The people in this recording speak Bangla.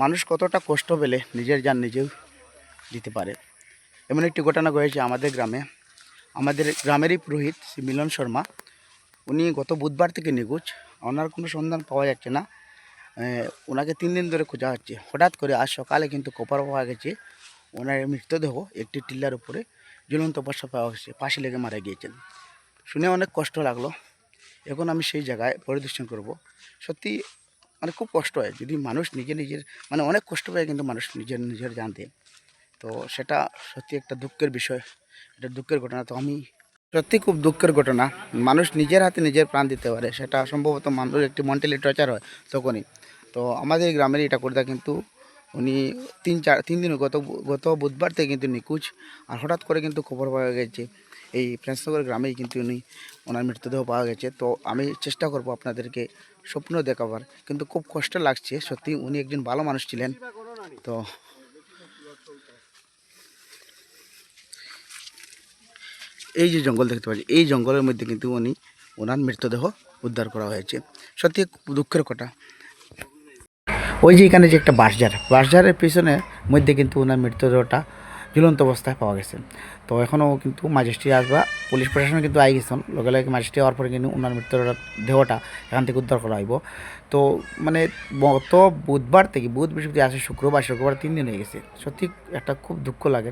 মানুষ কতটা কষ্ট পেলে নিজের জান নিজেও দিতে পারে, এমন একটি ঘটনা ঘটেছে আমাদের গ্রামে। আমাদের গ্রামেরই পুরোহিত শ্রী মিলন শর্মা, উনি গত বুধবার থেকে নিখোঁজ। ওনার কোনো সন্ধান পাওয়া যাচ্ছে না। ওনাকে 3 দিন ধরে খোঁজা হচ্ছে। হঠাৎ করে আজ সকালে কিন্তু খবর পাওয়া গেছে ওনার মৃতদেহ একটি টিলার উপরে ঝুলন্ত অবস্থায় পাওয়া গেছে, ফাঁসি লেগে মারা গিয়েছেন। শুনে অনেক কষ্ট লাগলো। এখন আমি সেই জায়গায় পরিদর্শন করব। সত্যি মানে খুব কষ্ট হয় যদি মানুষ নিজের মানে অনেক কষ্ট পায় কিন্তু মানুষ নিজের জান দেয়। তো সেটা সত্যি একটা দুঃখের বিষয়, এটা দুঃখের ঘটনা। তো আমি সত্যি খুব দুঃখের ঘটনা। মানুষ নিজের হাতে নিজের প্রাণ দিতে পারে, সেটা সম্ভবত মানুষ একটি মেন্টালি টর্চার হয় তখনই। তো আমাদের গ্রামের এটা করে কিন্তু উনি 3 দিন গত বুধবার থেকে কিন্তু নিখোঁজ। আর হঠাৎ করে কিন্তু খবর পাওয়া গেছে এই প্রেন্সনগর গ্রামেই কিন্তু ওনার মৃতদেহ পাওয়া গেছে। তো আমি চেষ্টা করব আপনাদেরকে স্বপ্ন দেখাবার, কিন্তু খুব কষ্ট লাগছে সত্যি। উনি একজন ভালো মানুষ ছিলেন। তো এই যে জঙ্গল দেখতে পাচ্ছি, এই জঙ্গলের মধ্যে কিন্তু ওনার মৃতদেহ উদ্ধার করা হয়েছে। সত্যি খুব দুঃখের কথা। ওই যে এখানে যে একটা বাঁশঝাড়ের পিছনে মধ্যে কিন্তু ওনার মৃতদেহটা ঝুলন্ত অবস্থায় পাওয়া গেছে। তো এখনও কিন্তু ম্যাজিস্ট্রেট আসবা, পুলিশ প্রশাসন কিন্তু আই গেছেন। লগে লগে ম্যাজিস্ট্রেট হওয়ার পরে কিন্তু ওনার দেহটা এখান থেকে উদ্ধার করা হইব। তো মানে গত বুধবার থেকে বুধ বৃহস্পতি আসে শুক্রবার 3 দিন হয়ে গেছে। সত্যি একটা খুব দুঃখ লাগে।